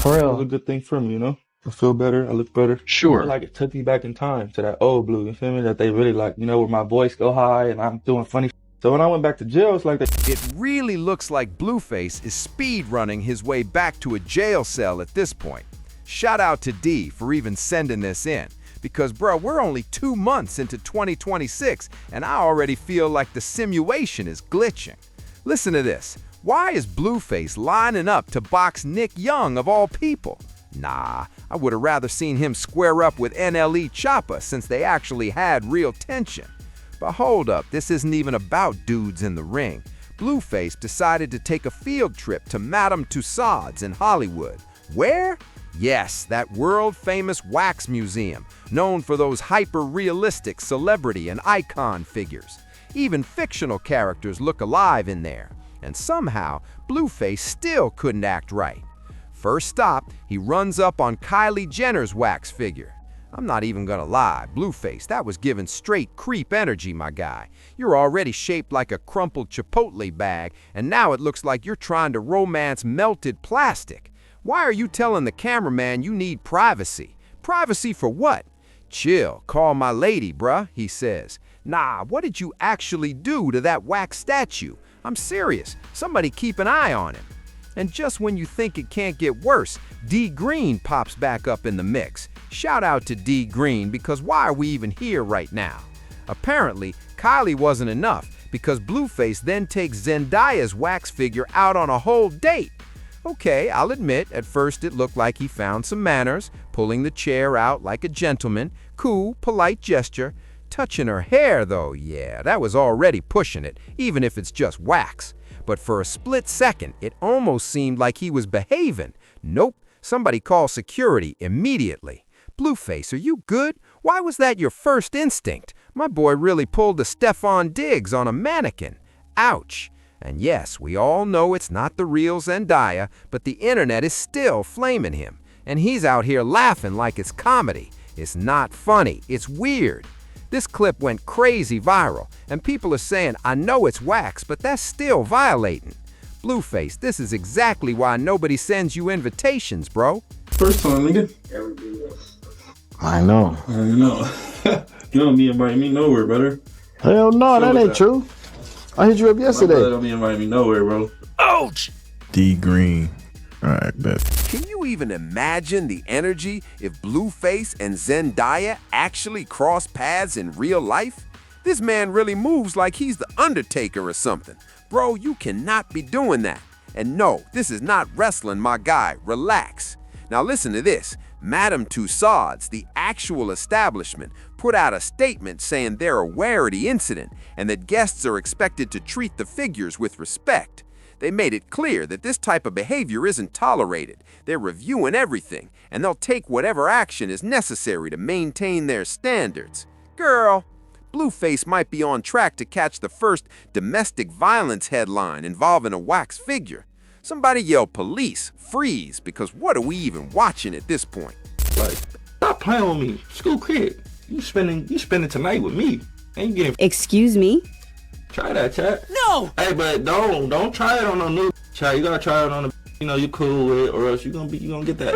For It was a real. good thing for me, you know? I feel better, I look better. I feel Sure. like it took me back in time to that old Blue, you feel me? That they really like, you know, where my voice go high and I'm doing funny. So when I went back to jail, it's like they It really looks like Blueface is speed running his way back to a jail cell at this point. Shout out to D for even sending this in. Because, bro, we're only 2 months into 2026, and I already feel like the simulation is glitching. Listen to this. Why is Blueface lining up to box Nick Young of all people? Nah, I would have rather seen him square up with NLE Choppa since they actually had real tension. But hold up, this isn't even about dudes in the ring. Blueface decided to take a field trip to Madame Tussauds in Hollywood. Where? Yes, that world-famous wax museum, known for those hyper-realistic celebrity and icon figures. Even fictional characters look alive in there. And somehow, Blueface still couldn't act right. First stop, he runs up on Kylie Jenner's wax figure. I'm not even gonna lie, Blueface, that was giving straight creep energy, my guy. You're already shaped like a crumpled Chipotle bag, and now it looks like you're trying to romance melted plastic. Why are you telling the cameraman you need privacy? Privacy for what? Chill, call my lady, bruh, he says. Nah, what did you actually do to that wax statue? I'm serious, somebody keep an eye on him. And just when you think it can't get worse, D Green pops back up in the mix. Shout out to D Green, because why are we even here right now? Apparently, Kylie wasn't enough, because Blueface then takes Zendaya's wax figure out on a whole date. Okay, I'll admit, at first it looked like he found some manners, pulling the chair out like a gentleman, cool, polite gesture. Touching her hair, though, yeah, that was already pushing it, even if it's just wax. But for a split second, it almost seemed like he was behaving. Nope, somebody call security immediately. Blueface, are you good? Why was that your first instinct? My boy really pulled a Stefan Diggs on a mannequin. Ouch. And yes, we all know it's not the real Zendaya, but the internet is still flaming him. And he's out here laughing like it's comedy. It's not funny, it's weird. This clip went crazy viral, and people are saying, I know it's wax, but that's still violating. Blueface, this is exactly why nobody sends you invitations, bro. first time, nigga. I know. I know. You don't be inviting me nowhere, brother. Hell no, that ain't true. I hit you up My yesterday. brother don't be inviting me nowhere, bro. Ouch! D Green. All right, bet. Can you even imagine the energy if Blueface and Zendaya actually cross paths in real life? This man really moves like he's the Undertaker or something. Bro, you cannot be doing that. And no, this is not wrestling, my guy. Relax. Now listen to this. Madame Tussauds, the actual establishment, put out a statement saying they're aware of the incident and that guests are expected to treat the figures with respect. They made it clear that this type of behavior isn't tolerated. They're reviewing everything, and they'll take whatever action is necessary to maintain their standards. Girl, Blueface might be on track to catch the first domestic violence headline involving a wax figure. Somebody yell police, freeze, because what are we even watching at this point? Like, stop playing with me. School kid. You spending tonight with me. Ain't getting Excuse me? try that, chat. No! Hey, but don't try it on no new chat. You gotta try it on the you cool with, or else you gonna get that.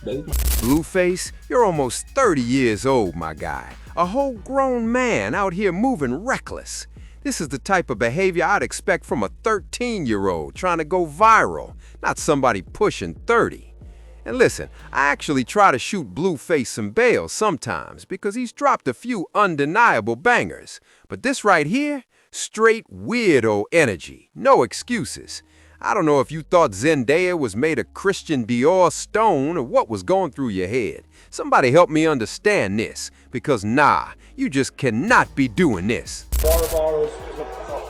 Blueface, you're almost 30 years old, my guy. A whole grown man out here moving reckless. This is the type of behavior I'd expect from a 13-year-old trying to go viral, not somebody pushing 30. And listen, I actually try to shoot Blueface some bail sometimes because he's dropped a few undeniable bangers. But this right here, straight weirdo energy, no excuses. I don't know if you thought Zendaya was made of Christian Dior stone or what was going through your head. Somebody help me understand this, because nah, you just cannot be doing this. Water bottles,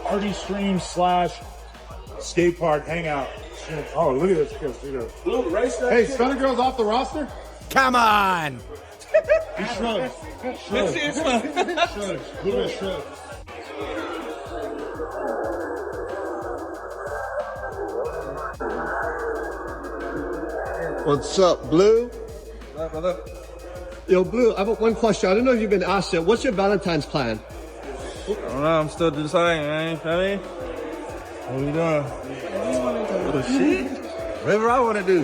party stream / skate park hangout. Oh, look at this kid. Blue, race that Hey, shit. Stunner Girl's off the roster? Come on! He shrugs. Shrugs. Blue shrugs. What's up, Blue? What up? Yo, Blue, I have one question. I don't know if you've been asked yet. What's your Valentine's plan? I don't know, I'm still deciding, man. Feel me? What are we doing? Oh, shit. Whatever I want to do.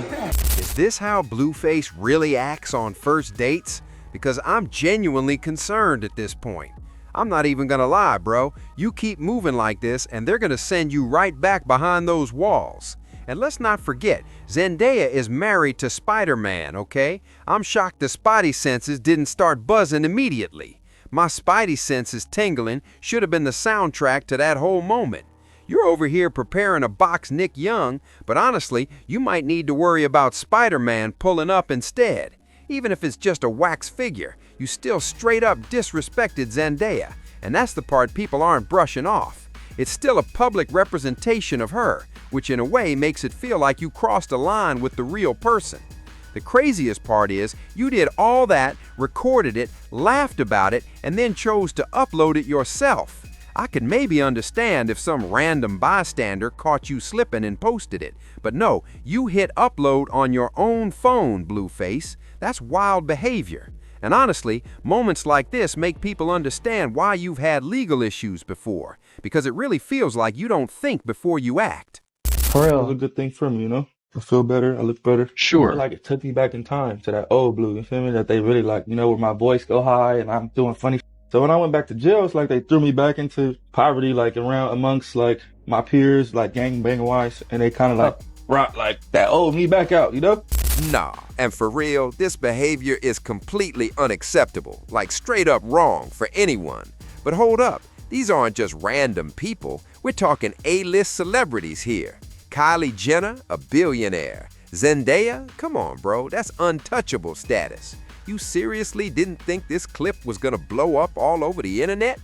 Is this how Blueface really acts on first dates? Because I'm genuinely concerned at this point. I'm not even gonna lie, bro. You keep moving like this and they're gonna send you right back behind those walls. And let's not forget, Zendaya is married to Spider-Man, okay? I'm shocked the Spidey senses didn't start buzzing immediately. My Spidey senses tingling should have been the soundtrack to that whole moment. You're over here preparing to box Nick Young, but honestly, you might need to worry about Spider-Man pulling up instead. Even if it's just a wax figure, you still straight up disrespected Zendaya, and that's the part people aren't brushing off. It's still a public representation of her, which in a way makes it feel like you crossed a line with the real person. The craziest part is, you did all that, recorded it, laughed about it, and then chose to upload it yourself. I could maybe understand if some random bystander caught you slipping and posted it, but no, you hit upload on your own phone, Blueface. That's wild behavior. And honestly, moments like this make people understand why you've had legal issues before, because it really feels like you don't think before you act. For real, it was a good thing for me, you know? I feel better, I look better. Sure. Like it took me back in time to that old Blue, you feel me? That they really like, you know, where my voice go high and I'm doing funny. So when I went back to jail, it's like they threw me back into poverty, like around amongst like my peers, like gang bang wise, and they kind of like brought like that old me back out, you know? Nah, and for real, this behavior is completely unacceptable, like straight up wrong for anyone. But hold up, these aren't just random people, we're talking A-list celebrities here. Kylie Jenner, a billionaire. Zendaya, come on bro, that's untouchable status. You seriously didn't think this clip was gonna blow up all over the internet?